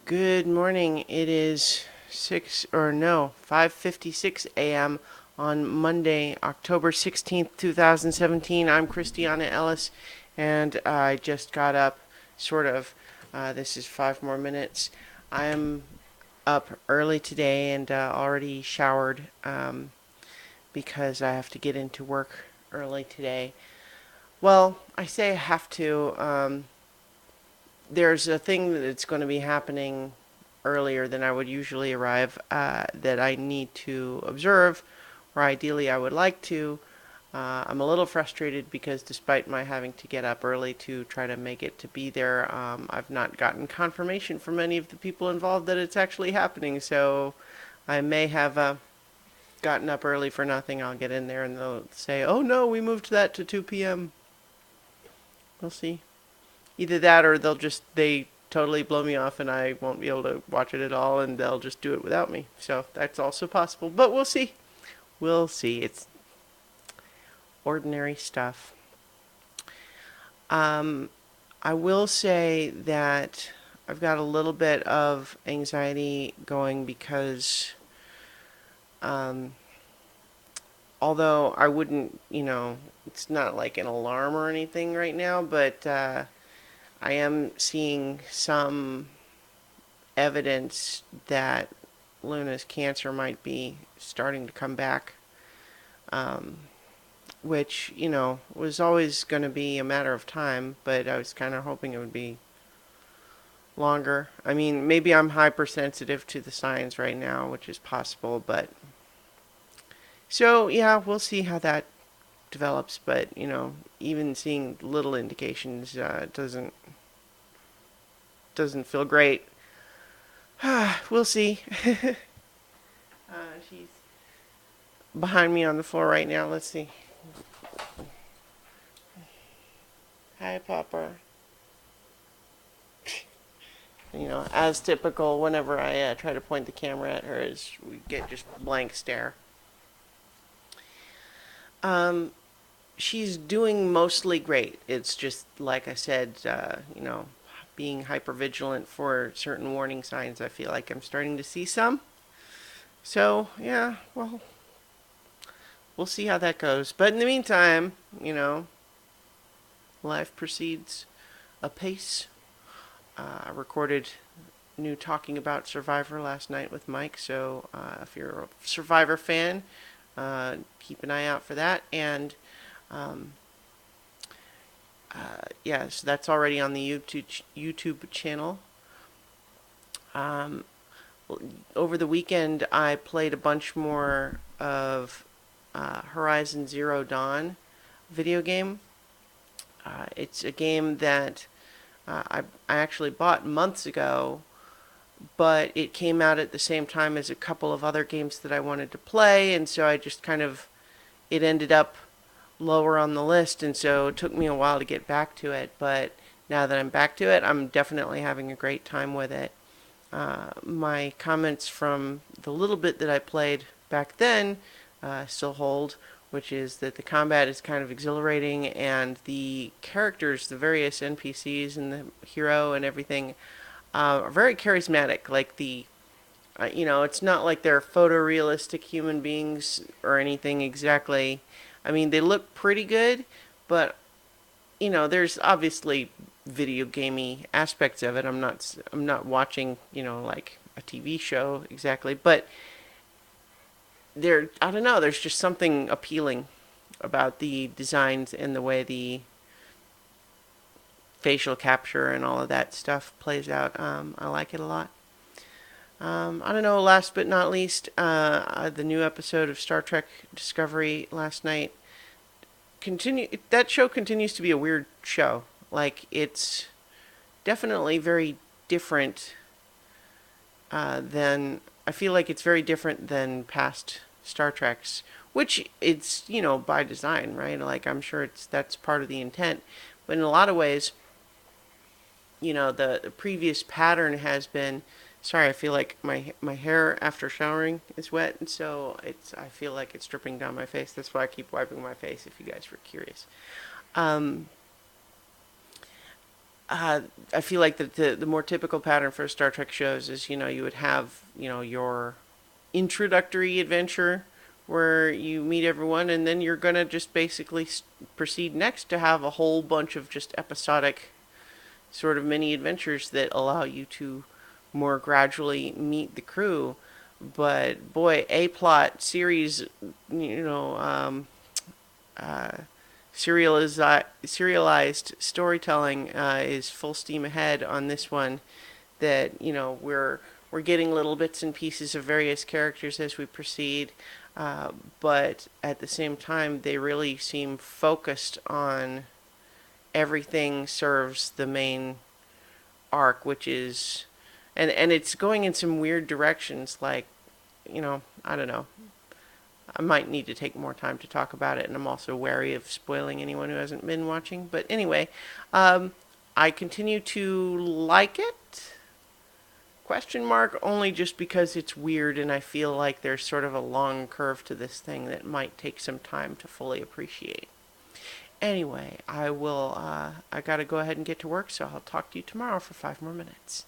Good morning. It is 5:56 a.m. on Monday, October 16th, 2017. I'm Christiana Ellis, and I just got up, sort of. This is 5 more minutes. I'm up early today and already showered because I have to get into work early today. Well, I say I have to. There's a thing that's going to be happening earlier than I would usually arrive that I need to observe, or ideally I would like to. I'm a little frustrated because despite my having to get up early to try to make it to be there, I've not gotten confirmation from any of the people involved that it's actually happening. So I may have gotten up early for nothing. I'll get in there and they'll say, "Oh no, we moved that to 2 p.m." We'll see. Either that or they totally blow me off and I won't be able to watch it at all and they'll just do it without me. So that's also possible. But we'll see. We'll see. It's ordinary stuff. Um, I will say that I've got a little bit of anxiety going because um, although I wouldn't, it's not like an alarm or anything right now, but I am seeing some evidence that Luna's cancer might be starting to come back, um, which, was always going to be a matter of time, but I was kind of hoping it would be longer. I mean, maybe I'm hypersensitive to the signs right now, which is possible, but so yeah, we'll see how that develops, but even seeing little indications doesn't feel great. We'll see. She's behind me on the floor right now. Let's see. Hi, Papa. As typical, whenever I try to point the camera at her, is we get just blank stare. Um, she's doing mostly great. It's just like I said, being hyper vigilant for certain warning signs. I feel like I'm starting to see some. So yeah, well, we'll see how that goes. But in the meantime, life proceeds apace. I recorded new Talking About Survivor last night with Mike, so if you're a Survivor fan, keep an eye out for that. And um, yeah, so that's already on the YouTube channel. Um, over the weekend, I played a bunch more of Horizon Zero Dawn video game. It's a game that I actually bought months ago, but it came out at the same time as a couple of other games that I wanted to play, and so I just it ended up lower on the list, and so it took me a while to get back to it, but now that I'm back to it, I'm definitely having a great time with it. My comments from the little bit that I played back then still hold, which is that the combat is kind of exhilarating and the characters, the various NPCs and the hero and everything, are very charismatic. Like it's not like they're photorealistic human beings or anything exactly. I mean, they look pretty good, but there's obviously video gamey aspects of it. I'm not watching, like a TV show exactly, but I don't know, there's just something appealing about the designs and the way the facial capture and all of that stuff plays out. I like it a lot. I don't know, last but not least, the new episode of Star Trek Discovery last night. That show continues to be a weird show. Like, it's definitely very different than. I feel like it's very different than past Star Treks, which it's, by design, right? Like, I'm sure that's part of the intent. But in a lot of ways, the previous pattern has been. Sorry, I feel like my hair after showering is wet, and so I feel like it's dripping down my face. That's why I keep wiping my face. If you guys were curious, um, I feel like the more typical pattern for Star Trek shows is, you would have, your introductory adventure where you meet everyone, and then you're gonna just basically proceed next to have a whole bunch of just episodic sort of mini adventures that allow you to more gradually meet the crew. But boy, a plot series, you know, uh, serialized storytelling is full steam ahead on this one. That we're getting little bits and pieces of various characters as we proceed, but at the same time, they really seem focused on everything serves the main arc, which is, and it's going in some weird directions. Like, I don't know. I might need to take more time to talk about it, and I'm also wary of spoiling anyone who hasn't been watching. But anyway, I continue to like it. Question mark, only just because it's weird, and I feel like there's sort of a long curve to this thing that might take some time to fully appreciate. Anyway, I gotta go ahead and get to work, so I'll talk to you tomorrow for 5 more minutes.